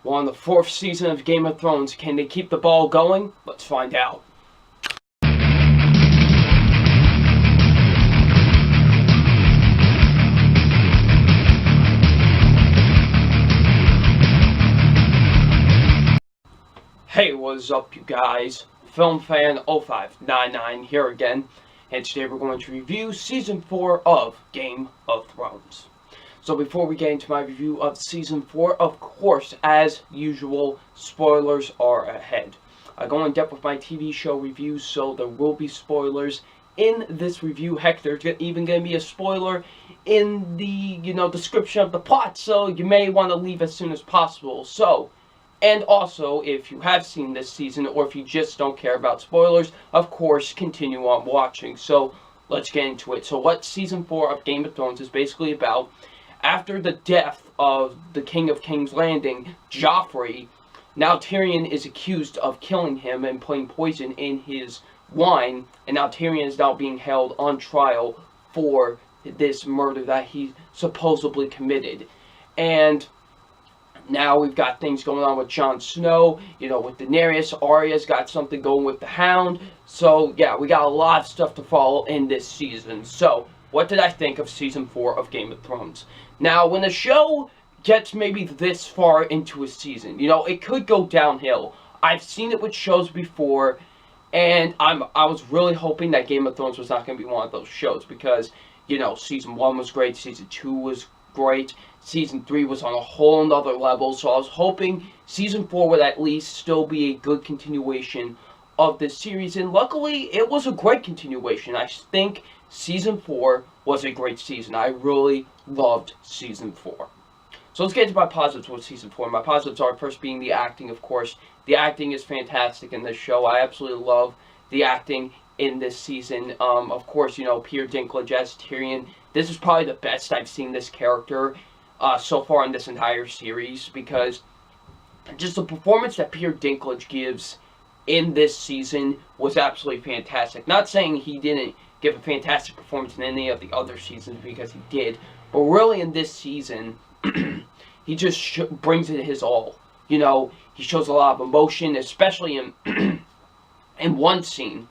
We're on the 4th season of Game of Thrones. Can they keep the ball going? Let's find out. Hey, what's up, you guys? FilmFan0599 here again, and today we're going to review Season 4 of Game of Thrones. So before we get into my review of Season 4, of course, as usual, spoilers are ahead. I go in depth with my TV show reviews, so there will be spoilers in this review. Heck, there's even going to be a spoiler in the, description of the plot, so you may want to leave as soon as possible. And also, if you have seen this season, or if you just don't care about spoilers, of course, continue on watching. So, let's get into it. So, what Season 4 of Game of Thrones is basically about, after the death of the King of King's Landing, Joffrey, now Tyrion is accused of killing him and putting poison in his wine, and now Tyrion is now being held on trial for this murder that he supposedly committed. And now we've got things going on with Jon Snow, with Daenerys. Arya's got something going with the Hound. So, yeah, we got a lot of stuff to follow in this season. So, what did I think of Season 4 of Game of Thrones? Now, when a show gets maybe this far into a season, it could go downhill. I've seen it with shows before, and I was really hoping that Game of Thrones was not going to be one of those shows because, Season 1 was great, Season 2 was great, Season 3 was on a whole nother level, so I was hoping Season 4 would at least still be a good continuation of this series, and luckily, it was a great continuation. I think Season 4 was a great season. I really loved Season 4. So let's get into my positives with Season 4. My positives are, first being the acting, of course. The acting is fantastic in this show. I absolutely love the acting in this season. Of course, Peter Dinklage as Tyrion. This is probably the best I've seen this character so far in this entire series, because just the performance that Peter Dinklage gives in this season was absolutely fantastic. Not saying he didn't give a fantastic performance in any of the other seasons, because he did, but really in this season, he just brings it his all. He shows a lot of emotion, especially in in one scene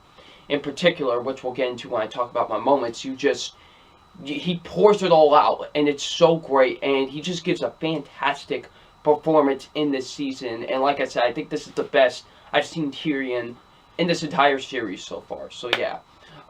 in particular, which we'll get into when I talk about my moments. He pours it all out, and it's so great, and he just gives a fantastic performance in this season. And like I said, I think this is the best I've seen Tyrion in this entire series so far. So yeah.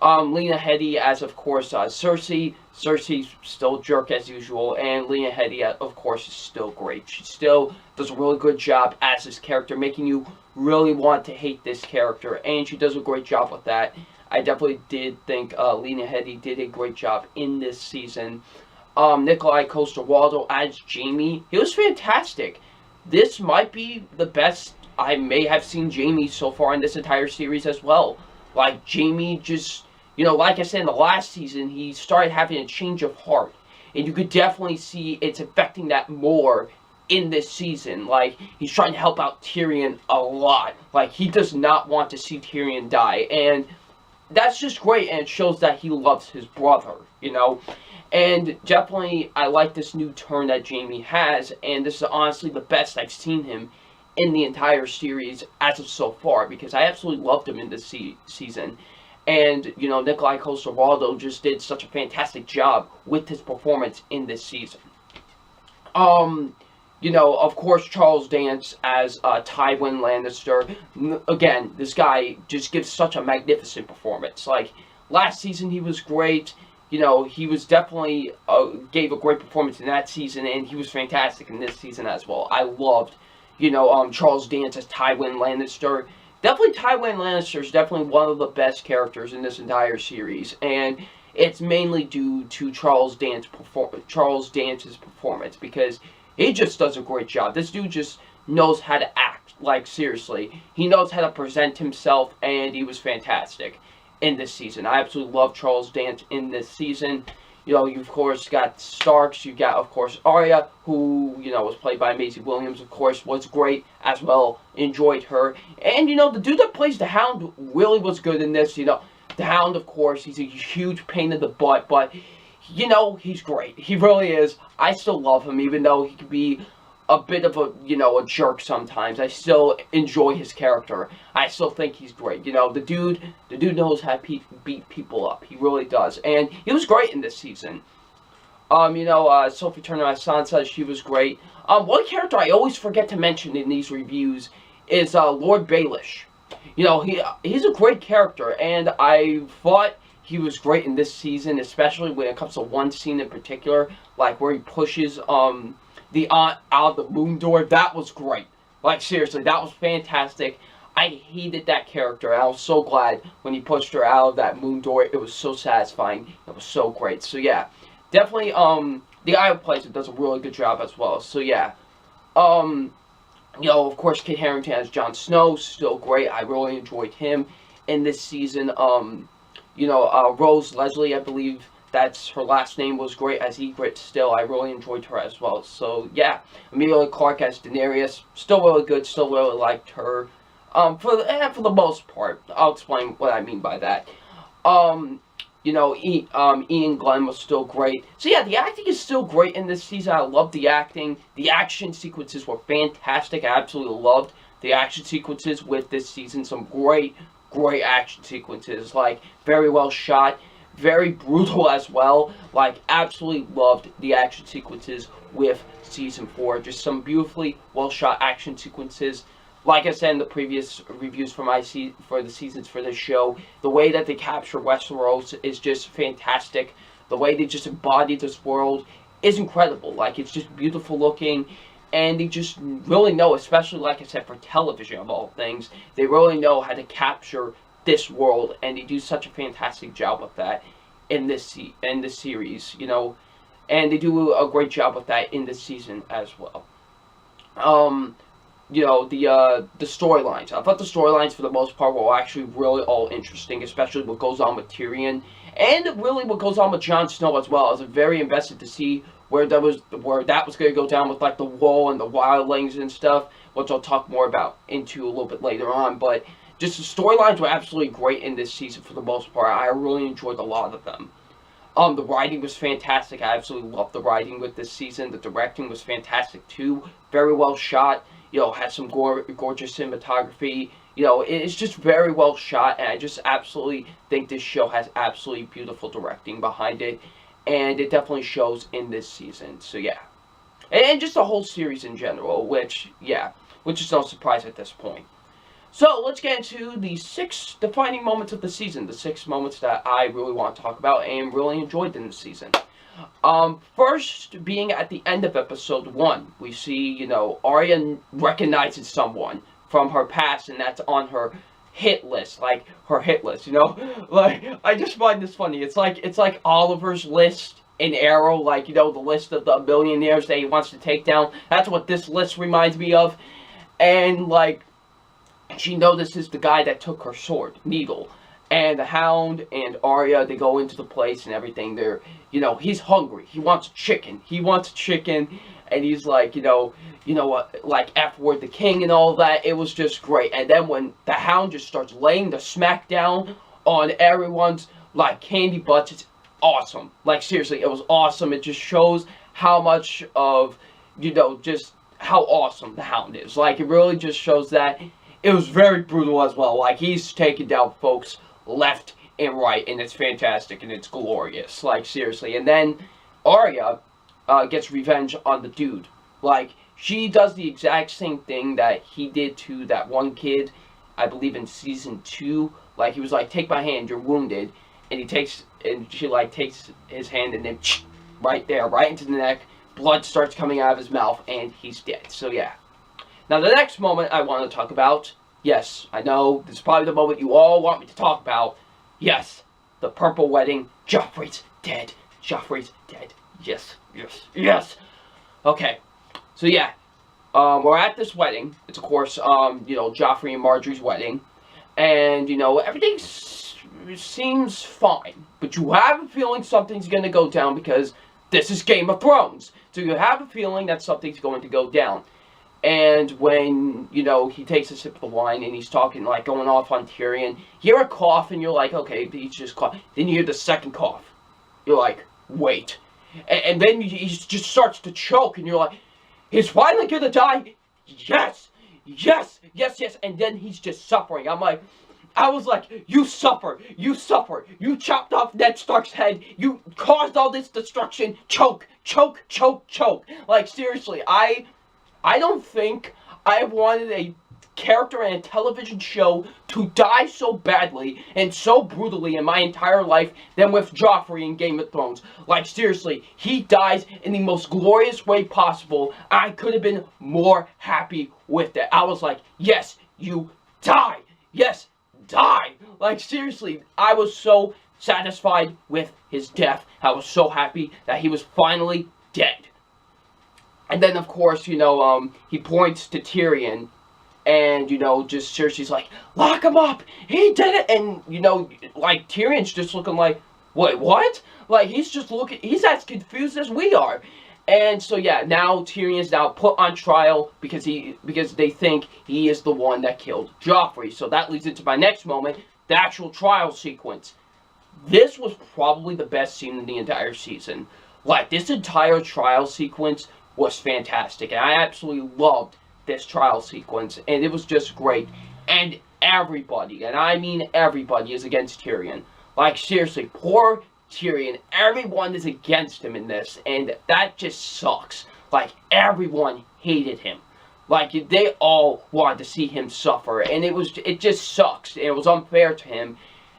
Lena Headey as, of course, Cersei. Cersei's still a jerk as usual, and Lena Headey, of course, is still great. She still does a really good job as this character, making you really want to hate this character, and she does a great job with that. I definitely did think Lena Headey did a great job in this season. Nikolaj Coster-Waldau as Jaime, he was fantastic. This might be the best I may have seen Jaime so far in this entire series as well. Like, Jaime just, like I said in the last season, he started having a change of heart. And you could definitely see it's affecting that more in this season. Like, he's trying to help out Tyrion a lot. Like, he does not want to see Tyrion die. And that's just great, and it shows that he loves his brother, And definitely, I like this new turn that Jaime has, and this is honestly the best I've seen him in the entire series as of so far, because I absolutely loved him in this season. And, Nikolaj Coster-Waldau just did such a fantastic job with his performance in this season. Of course, Charles Dance as Tywin Lannister. Again, this guy just gives such a magnificent performance. Like, last season he was great. He was definitely gave a great performance in that season, and he was fantastic in this season as well. I loved Charles Dance as Tywin Lannister. Definitely Tywin Lannister is definitely one of the best characters in this entire series, and it's mainly due to Charles Dance's performance, because he just does a great job. This dude just knows how to act, like, seriously. He knows how to present himself, and he was fantastic in this season. I absolutely love Charles Dance in this season. You, of course, got Starks. You got, of course, Arya, who, was played by Maisie Williams, of course, was great as well. Enjoyed her. And, the dude that plays the Hound really was good in this. The Hound, of course, he's a huge pain in the butt, but, he's great. He really is. I still love him, even though he could be a bit of a, a jerk sometimes, I still enjoy his character. I still think he's great. The dude knows how to beat people up. He really does. And he was great in this season. Sophie Turner-Sansa, she was great. One character I always forget to mention in these reviews is Lord Baelish. He's a great character, and I thought he was great in this season, especially when it comes to one scene in particular, like where he pushes the aunt out of the moon door. That was great. Like, seriously, that was fantastic. I hated that character. I was so glad when he pushed her out of that moon door. It was so satisfying. It was so great. So yeah, definitely the Iowa Placer does a really good job as well. So yeah, of course, Kit Harington as Jon Snow, still great. I really enjoyed him in this season. Rose Leslie, I believe that's her last name, was great as Ygritte. Still, I really enjoyed her as well. So yeah, Emilia Clarke as Daenerys, still really good. Still really liked her. For the most part, I'll explain what I mean by that. Ian Glenn was still great. So yeah, the acting is still great in this season. I love the acting. The action sequences were fantastic. I absolutely loved the action sequences with this season. Some great action sequences. Like, very well shot. Very brutal as well. Like, absolutely loved the action sequences with Season 4. Just some beautifully well shot action sequences. Like I said in the previous reviews for the seasons for this show, the way that they capture Westeros is just fantastic. The way they just embody this world is incredible. Like, it's just beautiful looking, and they just really know, especially like I said for television of all things, they really know how to capture this world, and they do such a fantastic job with that in this series, and they do a great job with that in this season as well. The storylines. I thought the storylines for the most part were actually really all interesting, especially what goes on with Tyrion, and really what goes on with Jon Snow as well. I was very invested to see where that was going to go down with like the Wall and the Wildlings and stuff, which I'll talk more about into a little bit later on. But just the storylines were absolutely great in this season for the most part. I really enjoyed a lot of them. The writing was fantastic. I absolutely loved the writing with this season. The directing was fantastic too. Very well shot. Had some gorgeous cinematography. It's just very well shot, and I just absolutely think this show has absolutely beautiful directing behind it, and it definitely shows in this season. So yeah, and just the whole series in general, which is no surprise at this point. So let's get into the 6 defining moments of the season, the 6 moments that I really want to talk about and really enjoyed in the season. First being at the end of episode 1, we see, Arya recognizes someone from her past, and that's on her hit list, like like, I just find this funny. It's like Oliver's list in Arrow, like, the list of the millionaires that he wants to take down. That's what this list reminds me of. And, like, she notices the guy that took her sword, Needle. And the Hound and Arya, they go into the place and everything. They're, he's hungry. He wants chicken. And he's like, like F word the king and all that. It was just great. And then when the Hound just starts laying the smack down on everyone's, like, candy butts, it's awesome. Like, seriously, it was awesome. It just shows how much of, just how awesome the Hound is. Like, it really just shows that. It was very brutal as well. Like, he's taking down folks left and right, and it's fantastic, and it's glorious. Like, seriously. And then Arya gets revenge on the dude. Like, she does the exact same thing that he did to that one kid, I believe in season 2. Like, he was like, take my hand, you're wounded. And she, like, takes his hand and then right there, right into the neck. Blood starts coming out of his mouth, and he's dead. So, yeah. Now, the next moment I want to talk about, yes, I know, this is probably the moment you all want me to talk about. Yes, the Purple Wedding. Joffrey's dead. Joffrey's dead. Yes. Okay, so yeah, we're at this wedding. It's, of course, Joffrey and Marjorie's wedding. And, everything seems fine. But you have a feeling something's going to go down because this is Game of Thrones. So you have a feeling that something's going to go down. And when, he takes a sip of the wine and he's talking, like, going off on Tyrion, you hear a cough and you're like, okay, he's just cough. Then you hear the second cough. You're like, wait. And then he just starts to choke and you're like, He's finally gonna die. Yes, yes, yes, yes. And then he's just suffering. I was like, you suffer, you suffer. You chopped off Ned Stark's head. You caused all this destruction. Choke, choke, choke, choke. Like, seriously, I don't think I've wanted a character in a television show to die so badly and so brutally in my entire life than with Joffrey in Game of Thrones. Like, seriously, he dies in the most glorious way possible. I could have been more happy with it. I was like, yes, you die. Yes, die. Like, seriously, I was so satisfied with his death. I was so happy that he was finally dead. And then, of course, he points to Tyrion, and, just Cersei's like, lock him up! He did it! And, like, Tyrion's just looking like, wait, what? Like, he's as confused as we are. And so, yeah, now Tyrion's now put on trial because they think he is the one that killed Joffrey. So that leads into my next moment, the actual trial sequence. This was probably the best scene in the entire season. Like, this entire trial sequence was fantastic, and I absolutely loved this trial sequence, and it was just great. And everybody, and I mean everybody, is against Tyrion. Like, seriously, poor Tyrion, everyone is against him in this, and that just sucks. Like, everyone hated him. Like, they all wanted to see him suffer, and it just sucks, and it was unfair to him.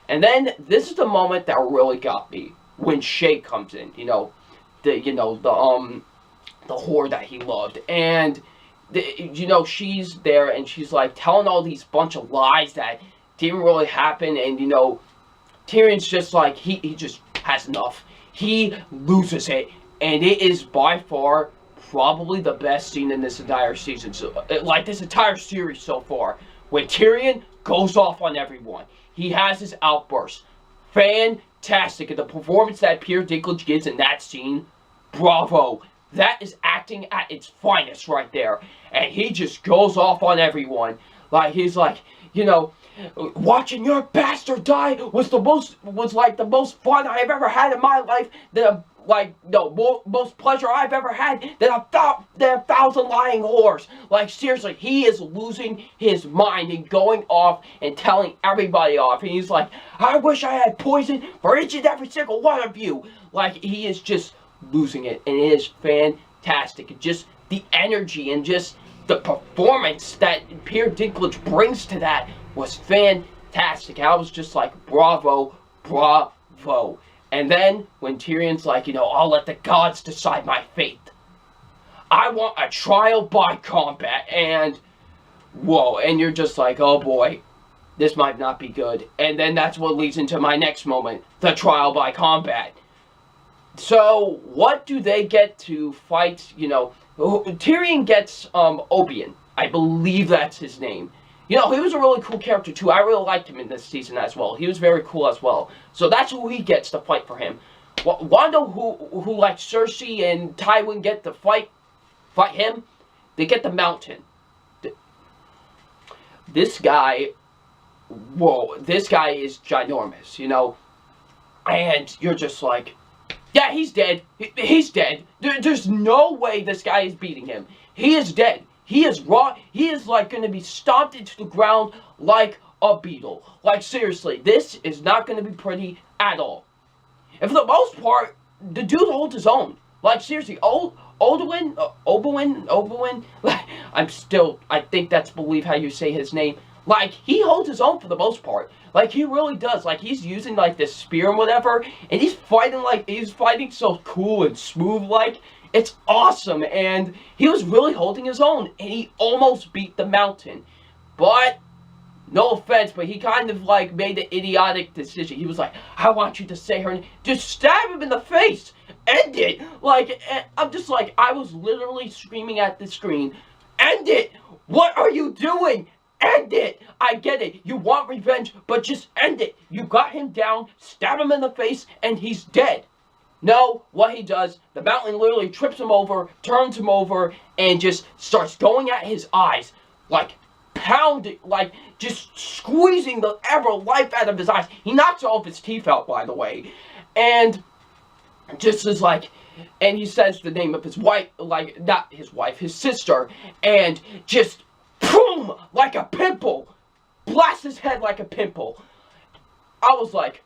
And then, this is the moment that really got me, when Shae comes in, the whore that he loved, and she's there, and she's like telling all these bunch of lies that didn't really happen, and Tyrion's just like, he just has enough. He loses it, and it is by far probably the best scene in this entire season, so like this entire series so far, when Tyrion goes off on everyone. He has his outburst. Fantastic, and the performance that Peter Dinklage gives in that scene, bravo. That is acting at its finest right there. And he just goes off on everyone. Like, he's like, watching your bastard die was the most fun I have ever had in my life. Most pleasure I've ever had than a thousand lying whores. Like, seriously, he is losing his mind and going off and telling everybody off. And he's like, I wish I had poison for each and every single one of you. Like, he is just losing it, and it is fantastic. And just the energy and just the performance that Peter Dinklage brings to that was fantastic. I was just like, bravo, bravo. And then when Tyrion's like, I'll let the gods decide my fate. I want a trial by combat. And whoa, and you're just like, oh boy, this might not be good. And then that's what leads into my next moment, the trial by combat. So, what do they get to fight, Tyrion gets, Oberyn. I believe that's his name. He was a really cool character, too. I really liked him in this season as well. He was very cool as well. So, that's who he gets to fight for him. Wanda, who like Cersei and Tywin get to fight him, they get the Mountain. This guy, this guy is ginormous, and you're just like, yeah, he's dead. He's dead. There's no way this guy is beating him. He is dead. He is raw. He is like going to be stomped into the ground like a beetle. Like, seriously, this is not going to be pretty at all. And for the most part, the dude holds his own. Like, seriously, Oberyn, like, I think that's how you say his name. Like, he holds his own for the most part. Like, he really does. Like, he's using, like, this spear and whatever, and he's fighting so cool and smooth, like, it's awesome, and he was really holding his own, and he almost beat the Mountain. But, no offense, but he kind of, like, made the idiotic decision. He was like, I want you to say her name. Just stab him in the face! End it! Like, I'm just like, I was literally screaming at the screen, end it! What are you doing? End it! I get it. You want revenge, but just end it. You got him down, stab him in the face, and he's dead. No, what he does, the Mountain literally trips him over, turns him over, and just starts going at his eyes. Like, pounding, like, just squeezing the ever life out of his eyes. He knocks all of his teeth out, by the way. And just is like, and he says the name of his wife, like, not his wife, his sister, and just, boom, like a pimple, blasts his head like a pimple. I was like,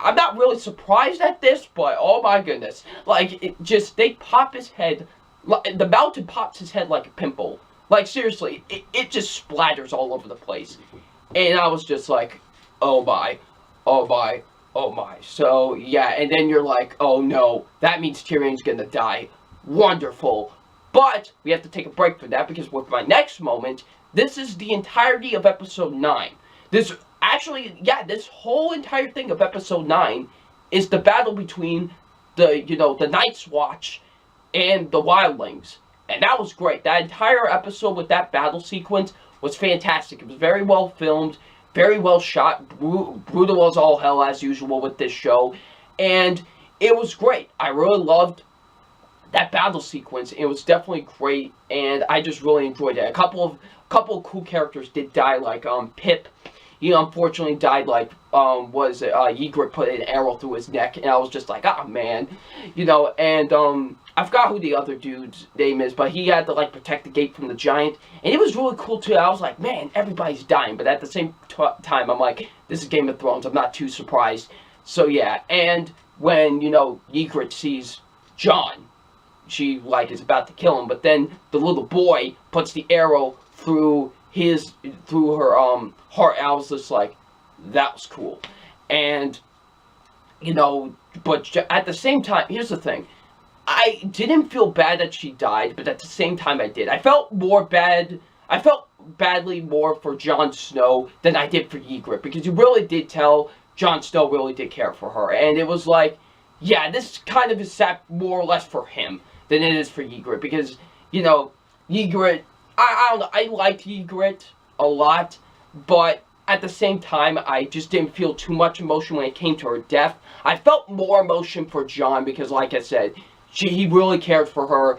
I'm not really surprised at this, but oh my goodness. Like, they pop his head, the mountain pops his head like a pimple. Like, seriously, it just splatters all over the place. And I was just like, oh my, oh my, oh my. So, yeah, and then you're like, oh no, that means Tyrion's gonna die. Wonderful. But, we have to take a break for that, because with my next moment, this is the entirety of episode 9. This whole entire thing of episode 9 is the battle between the Night's Watch and the Wildlings. And that was great. That entire episode with that battle sequence was fantastic. It was very well filmed, very well shot, brutal as all hell as usual with this show. And it was great. I really loved that battle sequence. It was definitely great, and I just really enjoyed it. A couple of cool characters did die, like Pip. He unfortunately died, like, Ygritte put an arrow through his neck, and I was just like, ah, man. And, I forgot who the other dude's name is, but he had to, like, protect the gate from the giant, and it was really cool, too. I was like, man, everybody's dying, but at the same time, I'm like, this is Game of Thrones, I'm not too surprised. So, yeah, and when, Ygritte sees Jon, she, like, is about to kill him, but then the little boy puts the arrow through her heart. I was just like, that was cool. And but at the same time, here's the thing, I didn't feel bad that she died, but at the same time I did. I felt badly more for Jon Snow than I did for Ygritte, because you really did tell Jon Snow really did care for her, and it was like, yeah, this kind of is set more or less for him than it is for Ygritte, because Ygritte, I don't know, I liked Ygritte a lot, but at the same time, I just didn't feel too much emotion when it came to her death. I felt more emotion for Jon, because like I said, he really cared for her,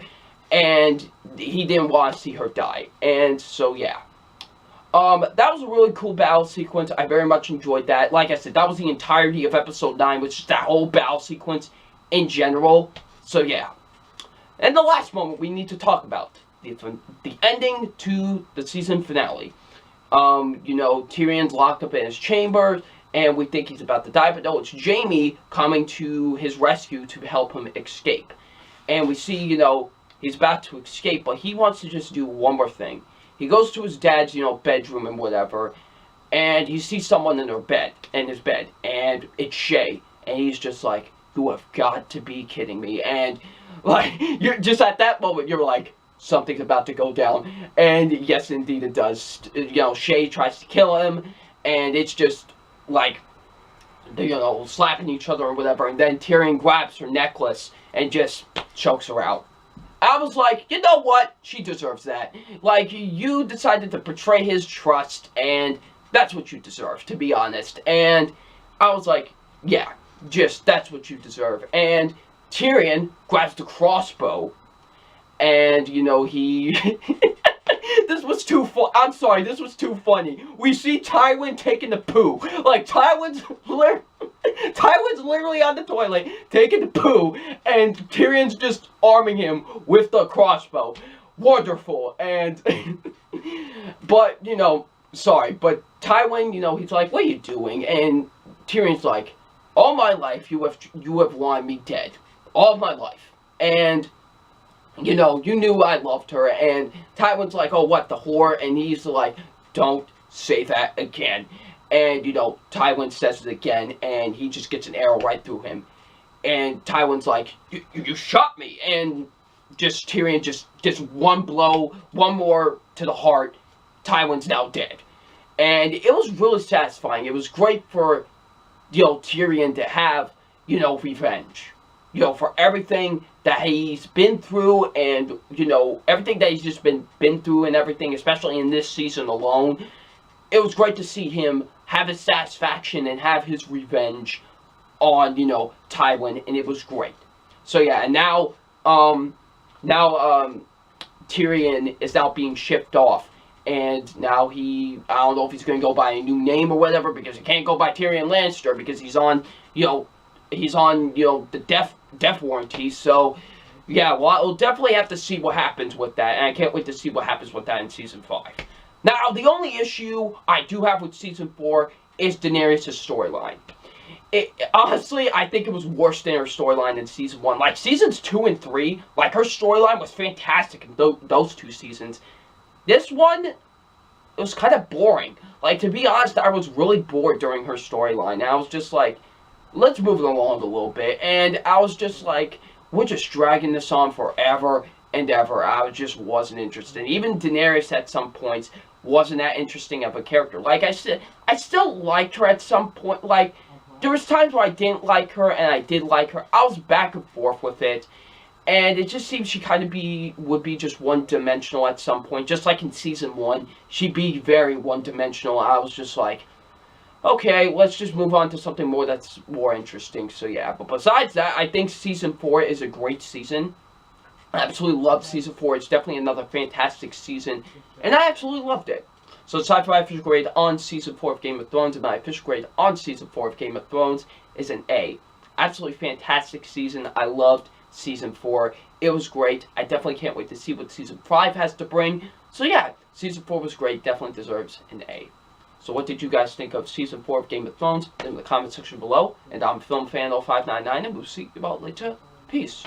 and he didn't want to see her die, and so yeah. That was a really cool battle sequence. I very much enjoyed that. Like I said, that was the entirety of episode 9, which is that whole battle sequence in general, so yeah. And the last moment we need to talk about, the ending to the season finale. Tyrion's locked up in his chamber, and we think he's about to die, but no, it's Jaime coming to his rescue to help him escape. And we see, he's about to escape, but he wants to just do one more thing. He goes to his dad's, bedroom and whatever, and he sees someone in his bed, and it's Shae, and he's just like, you have got to be kidding me, and, like, you're just at that moment, you're like, something's about to go down, and yes, indeed it does. Shae tries to kill him, and it's just, like, slapping each other or whatever, and then Tyrion grabs her necklace and just chokes her out. I was like, you know what? She deserves that. Like, you decided to betray his trust, and that's what you deserve, to be honest. And I was like, yeah, that's what you deserve. And Tyrion grabs the crossbow, and, he... This was too I'm sorry, this was too funny. We see Tywin taking the poo. Like, Tywin's literally on the toilet, taking the poo, and Tyrion's just arming him with the crossbow. Wonderful. And, but, sorry, but Tywin, he's like, what are you doing? And Tyrion's like, all my life you have wanted me dead. All my life. And... you knew I loved her, and Tywin's like, oh, what, the whore? And he's like, don't say that again. And, Tywin says it again, and he just gets an arrow right through him. And Tywin's like, you shot me. And just Tyrion, just one blow, one more to the heart, Tywin's now dead. And it was really satisfying. It was great for, Tyrion to have, revenge. For everything that he's been through, and, everything that he's just been through and everything, especially in this season alone. It was great to see him have his satisfaction and have his revenge on, Tywin, and it was great. So yeah, and now Tyrion is now being shipped off, and now I don't know if he's going to go by a new name or whatever, because he can't go by Tyrion Lannister, because he's on, the death death warranty. So, yeah, well, we'll definitely have to see what happens with that, and I can't wait to see what happens with that in Season 5. Now, the only issue I do have with Season 4 is Daenerys' storyline. Honestly, I think it was worse than her storyline in Season 1. Like, Seasons 2 and 3, like, her storyline was fantastic in those 2 seasons. This one, it was kind of boring. Like, to be honest, I was really bored during her storyline. And I was just like, let's move it along a little bit. And I was just like, we're just dragging this on forever and ever. I just wasn't interested. Even Daenerys at some points wasn't that interesting of a character. Like I said, I still liked her at some point. Like, there was times where I didn't like her and I did like her. I was back and forth with it. And it just seems she kind of would be just one-dimensional at some point. Just like in Season 1, she'd be very one-dimensional. I was just like, okay, let's just move on to something more that's more interesting. So yeah, but besides that, I think Season 4 is a great season. I absolutely loved Season 4. It's definitely another fantastic season. And I absolutely loved it. So Sci-Fi official grade on Season 4 of Game of Thrones, and my official grade on Season 4 of Game of Thrones is an A. Absolutely fantastic season. I loved Season 4. It was great. I definitely can't wait to see what Season 5 has to bring. So yeah, Season 4 was great. Definitely deserves an A. So what did you guys think of Season 4 of Game of Thrones? In the comment section below. And I'm FilmFan0599, and we'll see you about later. Peace.